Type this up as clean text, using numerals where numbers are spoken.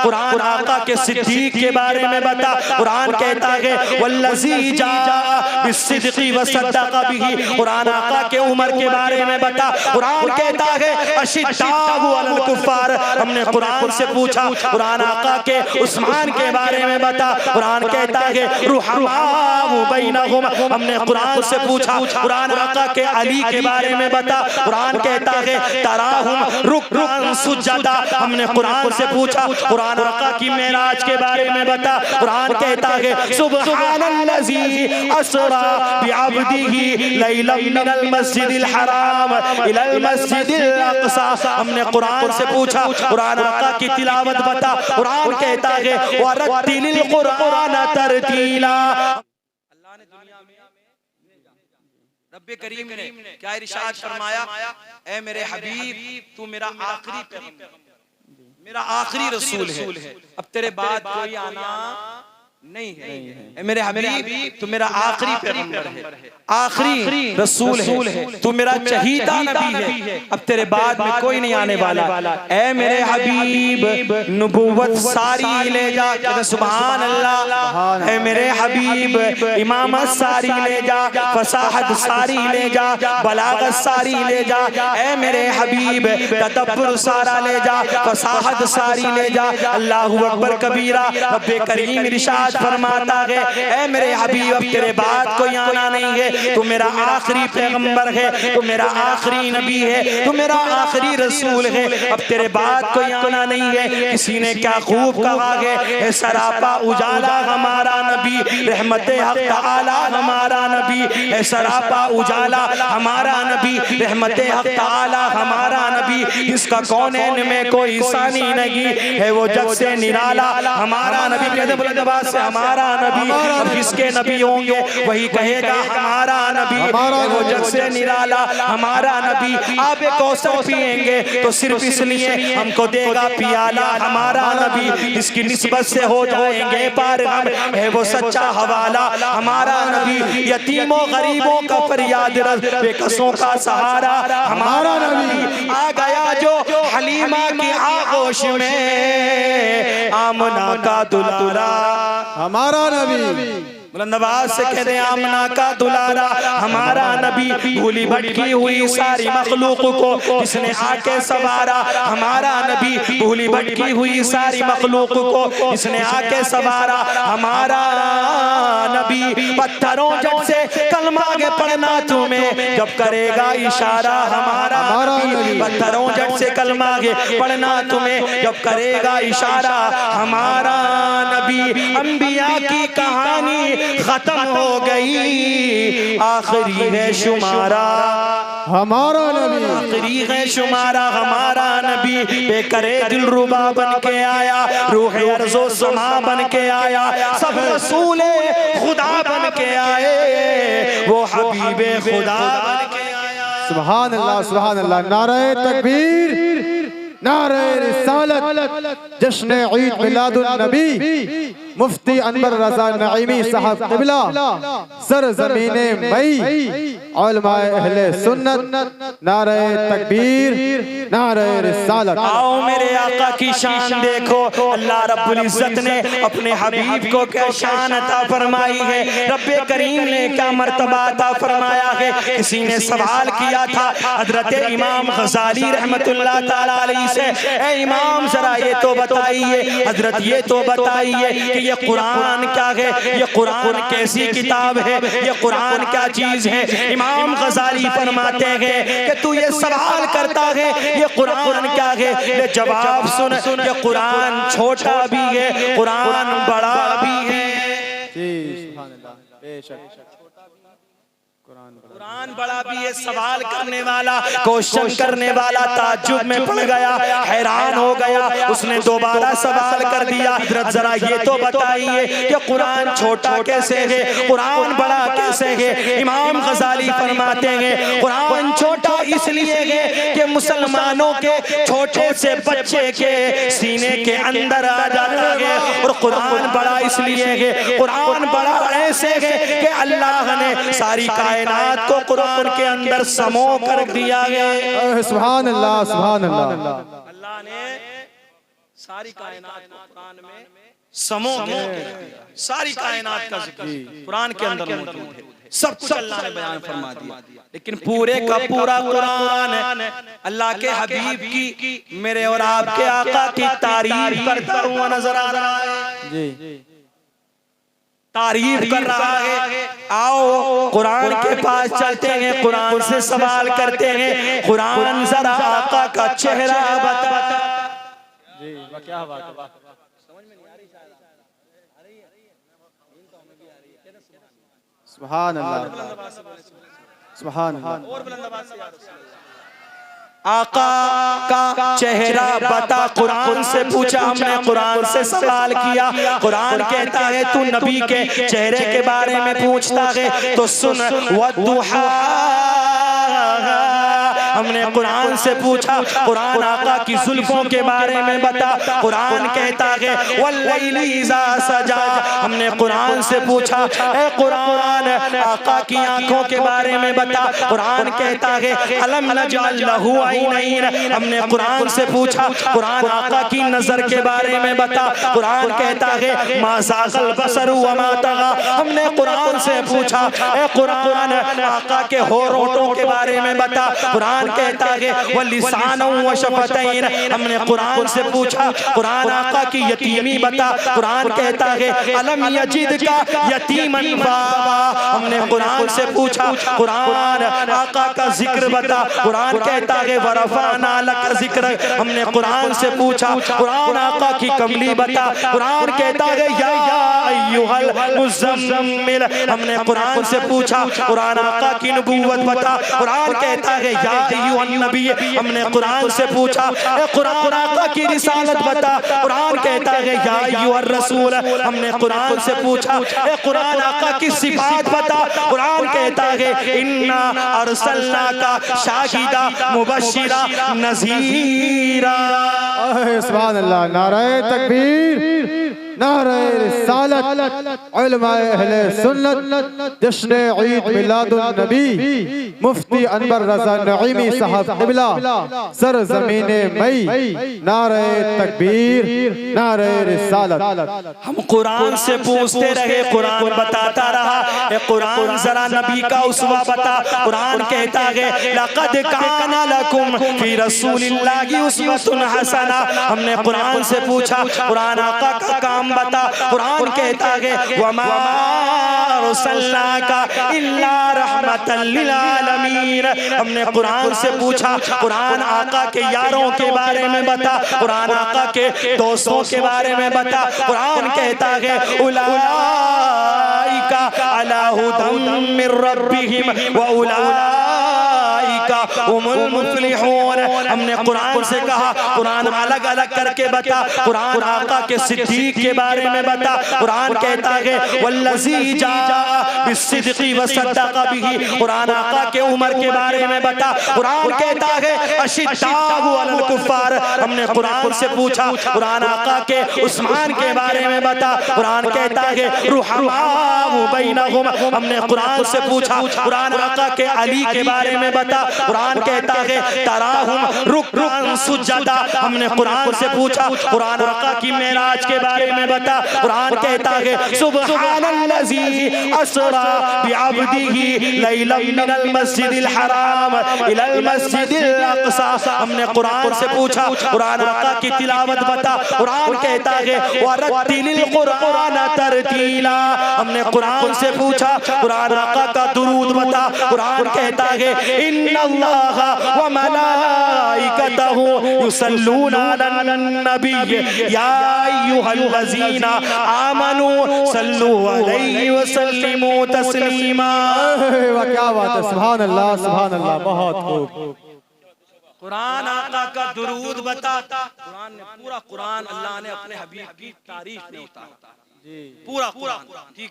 कुरान आका के सिद्दीक के बारे में बता। कुरान कहता है वल्लज़ी जा बिस्सिद्क़ि वसद्दक़ बिही। कुरान आका के उमर के बारे में बता। कुरान कहता है अशिद्दाउ अलल कुफ़ार। हमने कुरान से पूछा कुरान आका के उस्मान के बारे में बता। कुरान कहता है रुहमाउ बैनहुम। हमने कुरान से पूछा कुरान आका के अली के बारे में बता। कुरान कहता है तराहुम रुकअन सुजदा। हमने कुरान से पूछा कुरान आका की मेराज के बारे में बता। कुरान कहता है सुब्हानल्लज़ी अस्रा बिअब्दिही लैलन मिनल मस्जिदिल हराम इलल मस्जिदिल अक़सा। हमने कुरान से पूछा कुरान आका की तिलावत बता। कुरान कहता है वरत्तिलिल कुरान तरतीला। अल्लाह ने दुनिया में रब्बे करीम ने क्या इरशाद फरमाया, ऐ मेरे हबीब तू मेरा आखिरी पैगंबर, मेरा आखिरी रसूल है, अब तेरे बाद कोई आना नहीं है। मेरे हबीब तू मेरा आखिरी पैगंबर है, आखिरी रसूल है, तू मेरा चहीता नबी है, अब तेरे बाद में कोई नहीं आने वाला। ऐ मेरे हबीब नबूवत सारी ले जा, कहते सुभान अल्लाह। ऐ मेरे हबीब इमामत सारी ले जा, फसाहत सारी ले जा, बलागत सारी ले जा। ऐ मेरे हबीब तदब्बुर सारा ले जा, फसाहत सारी ले जा। अल्लाहु अकबर कबीरा। रब्बे करीम इरशाद फरमाता है ऐ मेरे हबीब अब तेरे बाद कोई आना नहीं है, तू मेरा आखिरी पैगंबर है, तू मेरा आखिरी नबी है, तू मेरा आखिरी रसूल है, अब तेरे बाद कोई आना नहीं है। किसी ने क्या खूब कहा है सरापा उजाला हमारा नबी, रहमते हक ताला हमारा नबी है, सरापा उजाला हमारा नबी, रहमते हक ताला हमारा नबी, जिसका कौनैन में कोई सानी नहीं है, वो जग से निराला हमारा नबी। कहते बुलंद आवाज से हमारा नबी। अब किसके नबी होंगे वही कहेगा हमारा नबी, वो जग से निराला हमारा नबी। आबे कौसर पिएंगे तो सिर्फ इसलिए हमको देगा पियाला हमारा नबी, जिसकी निस्बत से हो जाएंगे पार हम, है वो सच्चा हवाला हमारा नबी। यतीमों गरीबों का फरियाद रस, बेकसों का सहारा हमारा नबी। आ गया जो हलीमा की आगोश में आमना का दुलारा हमारा नबी। बुलंद आवाज से कहते हैं आमना का दुलारा हमारा नबी। भूली भटकी हुई सारी मखलूक को इसने आके सवारा हमारा नबी, भूली भटकी हुई सारी मखलूक को इसने आके सवारा हमारा नबी। पत्थरों जब से कलमा के पढ़ना तुम्हें जब करेगा इशारा हमारा नबी, पत्थरों जब से कलमा के पढ़ना तुम्हें जब करेगा इशारा हमारा नबी। अंबिया की कहानी खत्म हो गई, आखिरी है शुमारा हमारा नबी, आखिरी है शुमारा हमारा नबी। बेकरे दिलरुबा बन के आया, रूह अर्ज़ो समा बन के आया, सब रसूले खुदा बन के आए, वो हबीबे खुदा बन के आया। सुभान अल्लाह सुभान अल्लाह। नारे तकबीर, नारे रिसालत, जश्न ईद मिलादुन नबी, मुफ्ती अनवर रज़ा नईमी साहब क़िबला, सरज़मीने मई, उलमाए अहले सुन्नत, नारे तकबीर, नारे रिसालत। आओ मेरे आका की शान देखो, अल्लाह रब्बुल इज्जत ने अपने हबीब को क्या शान अता फरमाई है, रब्बे करीम ने क्या मर्तबा अता फरमाया है। किसी ने सवाल किया था हजरत इमाम गज़ाली रहमतुल्लाह ताला अलैहि से, ए इमाम जरा ये तो बताइए, हजरत ये तो बताइए कि ये कुरान क्या है, ये कुरान कैसी किताब है, ये कुरान क्या चीज है। इमाम गज़ाली फरमाते हैं कि तू ये सवाल करता है ये कुरान क्या है, ये जवाब सुन, ये कुरान छोटा भी है, कुरान बड़ा भी है। कुरान बड़ा भी है। सवाल करने वाला, क्वेश्चन करने वाला ताज्जुब में पड़ गया, हैरान हो गया, उसने दोबारा सवाल कर दिया, जरा ये तो बताइए कि कुरान छोटा कैसे है, कुरान बड़ा कैसे है। इमाम गज़ाली फरमाते हैं कुरान छोटा इसलिए है कि मुसलमानों के छोटे से बच्चे के सीने के अंदर आ जाता है, और कुरान बड़ा इसलिए है, कुरान बड़ा ऐसे है कि अल्लाह ने सारी कायनात को कुरान के अंदर समो कर दिया गया। सुभान अल्लाह सुभान अल्लाह। अल्लाह ने सारी कायनात को कुरान में समो सारी कायनात का जिक्र कुरान के अंदर मौजूद है, सब कुछ अल्लाह ने बयान फरमा दिया। लेकिन पूरे का पूरा कुरान अल्लाह के हबीब की, मेरे और आपके आका की तारीफ करता हुआ नजर आ रहा है जी, तारीफ कर रहा है। आओ कुरान के पास चलते हैं, कुरान से सवाल करते हैं, कुरान जरा आका का चेहरा बता जी। क्या बात है, समझ में नहीं आ रही शायद, आ रही है, सुभान अल्लाह, सुभान अल्लाह। और बुलंद आवाज से या रसूल अल्लाह। आका का चेहरा बता, कुरान से पूछा हमने, कुरान से सवाल किया। कुरान कहता है तू नबी के चेहरे के बारे में पूछता है तो सुन, वद्दुहा हमने कुरान से पूछा, कुरान आका की जुल्फों के बारे में बता। कुरान कहता है वल्लैली इज़ा सजा, हमने कुरान से पूछा ए कुरान आका की आंखों के बारे में बता। कुरान कहता है अलम नजअल लहू ऐनैन, हमने कुरान से पूछा, कुरान आका की नजर के बारे में बता। कुरान कहता है मा ज़ाग़ल बसरु व मा तग़ा, हमने कुरान से पूछा ए कुरान आका के होठों के बारे में बता। कुरान कहता है वलिसानु व शफतैन, हमने कुरान से पूछा, कुरान आका की यतीमी बता। कुरान कहता है अलम यजिदका यतीमन फावा, हमने कुरान से पूछा, कुरान आका का जिक्र बता। कुरान कहता है वरफाना लका जिक्र, हमने कुरान से पूछा, कुरान आका की कमली बता। कुरान कहता है या अय्युहल मुज़म्मिल, हमने कुरान से पूछा, कुरान आका की नबूवत बता। कुरान कहता है या अय्युहन नबी, हमने कुरान से पूछा, कुरान आका की रिसालत बता। कुरान कहता है या अय्युहर रसूल, हमने कुरान से पूछा, कुरान आका की सिफात बता। कुरान कहता है इन्ना अरसलनाका शाहिदा मुबश्शिरा नज़ीरा। सुभान अल्लाह, नारे तकबीर, नारे रिसालत, उलमाए अहले सुन्नत, जश्न ईद मिलादुन नबी मुफ्ती अनवर रजा नईमी साहब क़िबला सरज़मीने मई, नारे तकबीर, नारे रिसालत। हम कुरान से पूछते रहे, कुरान बताता रहा, कुरान जरा नबी का उसवा बता। कुरान कहता है लक़द काना लकुम फी रसूलिल्लाहि उस्वतुन हसना, हमने कुरान से पूछा, कुरान आका का काम बता। कुरान कहता है वमा अरसलनाका इल्ला रहमतल लिल आलमीन, हमने कुरान से पूछा, कुरान आका के यारों के बारे में बता। कुरान आका के दोस्तों के बारे में बता। कुरान कहता है उलाइका अला हुदम मिर रब्बिहिम व उलाइका हुमुल मुफ्लिहून, हमने कुरान से कहा, कुरान अलग अलग करके बता। कुरान आका के सिद्दीक के बारे में बता। कुरान कहता है वल्लज़ी जा बिस्सिद्क़ि व सद्दक़ बिही, कुरान आका के उमर के बारे में बता। कुरान कहता है अशिद्दाउ अलल कुफ़ार, हमने कुरान से पूछा, कुरान आका के उस्मान के बारे में बता। कुरान कहता है रुहमाउ बैनहुम, हमने कुरान से पूछा, कुरान आका के अली के बारे में बता। कुरान कहता है तराहुम रुकअन सुजदा, हमने कुरान से पूछा, कुरान आका की मेराज के बारे में बता। कुरान कहता है सुब्हानल्लज़ी अस्रा बिअब्दिही लैलन मिनल मस्जिदिल हराम इलल मस्जिदिल अक़सा, हमने कुरान से पूछा, कुरान आका की तिलावत बता। कुरान कहता है वरत्तिलिल कुरान तरतीला, हमने कुरान से पूछा, कुरान आका का दुरूद बता। कुरान कहता है इन्नल्लाहा व मलाइकतहु युसल्लूना अलन नबी या अय्युहल्लज़ीना आमनू सल्लू अलैहि व सल्लिमू तस्लीमा। क्या बात है, सुभान अल्लाह, सुभान अल्लाह, बहुत खूब। कुरान आका का दुरूद बता। कुरान ने पूरा कुरान अल्लाह ने अपने हबीब की तारीफ में उतारा, पूरा कुरान, ठीक है।